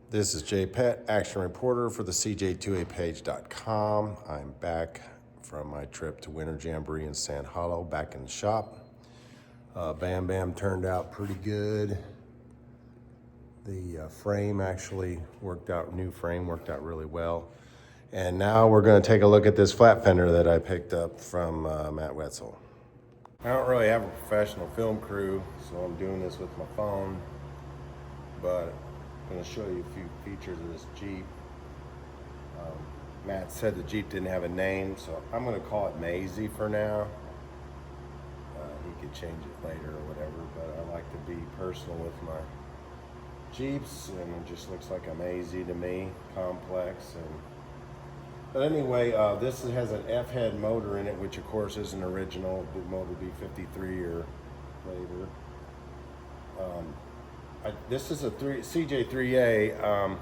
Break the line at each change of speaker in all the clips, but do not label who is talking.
This is Jay Pett, action reporter for the CJ3A page.com. I'm back from my trip to Winter Jamboree in Sand Hollow, back in the shop. Bam Bam turned out pretty good. The frame actually worked out, new frame worked out really well. And now we're going to take a look at this flat fender that I picked up from Matt Wetzel. I don't really have a professional film crew, so I'm doing this with my phone, but I'm going to show you a few features of this Jeep. Matt said the Jeep didn't have a name, so I'm going to call it Maisie for now. He could change it later or whatever, but I like to be personal with my Jeeps, and it just looks like a Maisie to me, complex. But anyway, this has an F-head motor in it, which of course isn't original. The motor would be 53 or later. This is a CJ3A.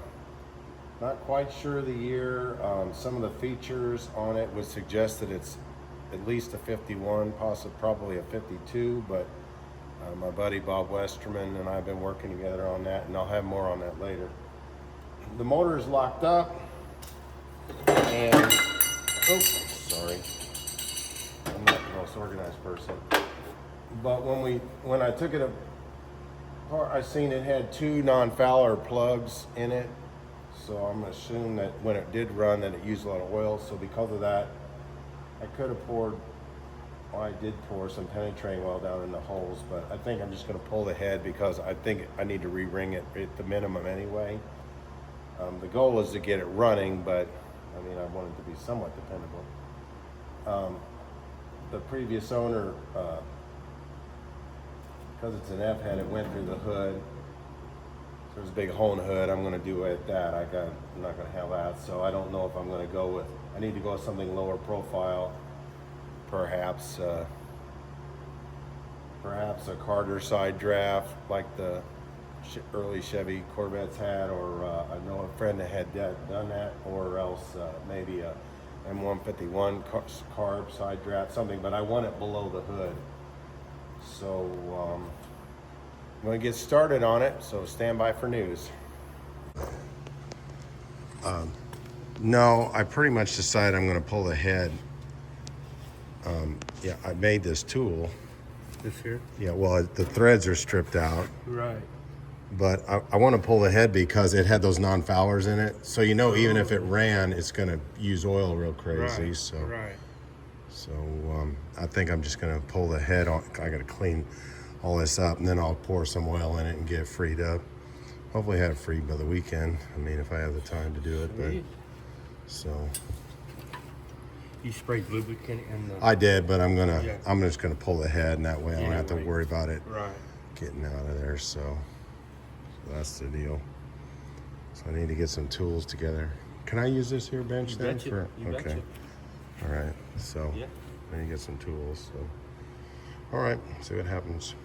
Not quite sure of the year. Some of the features on it would suggest that it's at least a 51, probably a 52, but my buddy Bob Westerman and I have been working together on that, and I'll have more on that later. The motor is locked up, and sorry, I'm not the most organized person. But when I took it apart, I seen it had two non-Fowler plugs in it, so I'm assuming that when it did run, that it used a lot of oil. So because of that, I could have poured. Well, I did pour some penetrating oil down in the holes, but I think I'm just going to pull the head because I think I need to re-ring it at the minimum anyway. The goal is to get it running, but I mean, I want it to be somewhat dependable. The previous owner, because it's an F-head, it went through the hood. So there's a big hole in the hood. I'm going to do it at that. I'm not going to have that, so I don't know if I'm going to go with. I need to go with something lower profile. Perhaps a Carter side draft like the early Chevy Corvettes had, or I know a friend that had done that, or else maybe a M151 carb side draft, something, but I want it below the hood. So I'm going to get started on it, so stand by for news. No, I pretty much decided I'm going to pull the head. Yeah, I made this tool.
This here?
Yeah, well, the threads are stripped out.
Right.
But I want to pull the head because it had those non-Fowlers in it. So even if it ran, it's going to use oil real crazy.
Right.
So I think I'm just going to pull the head on. I got to clean all this up, and then I'll pour some oil in it and get it freed up. Hopefully have it freed by the weekend. I mean, if I have the time to do it.
Sweet.
But so.
You sprayed lubricant in the...
I did, but I'm just gonna pull the head, and that way I don't have to worry about it getting out of there. So that's the deal. So I need to get some tools together. Can I use this here bench then?
You betcha.
All right. So I need to get some tools. So all right. See what happens.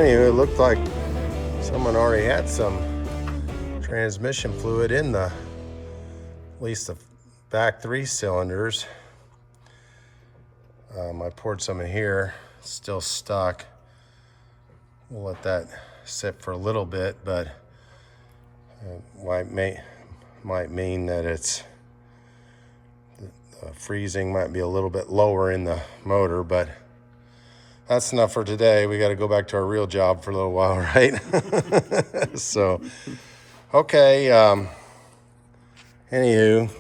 Anyway, it looked like someone already had some transmission fluid in at least the back 3 cylinders. I poured some in here, it's still stuck. We'll let that sit for a little bit, but might mean that it's the freezing might be a little bit lower in the motor, but that's enough for today. We got to go back to our real job for a little while, right? So, okay. Anywho,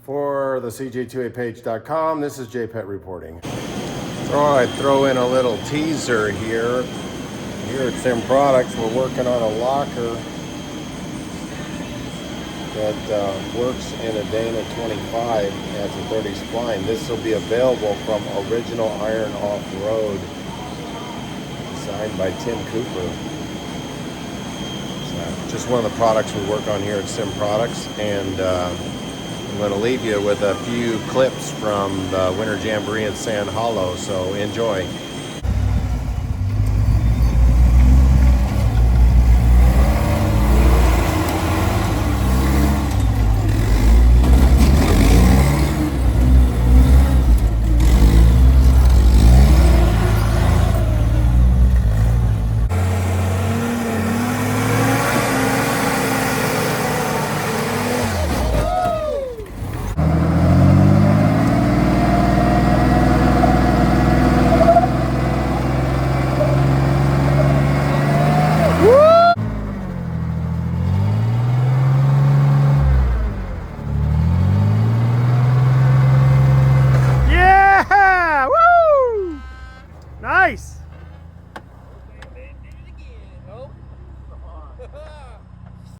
for the CJ3A this is JPET reporting. Thought I'd throw in a little teaser here. Here at Sim Products, we're working on a locker that works in a Dana 25 as a 30 spline. This will be available from Original Iron Off-Road, designed by Tim Cooper. So just one of the products we work on here at Sim Products, and I'm going to leave you with a few clips from the Winter Jamboree in Sand Hollow, so enjoy.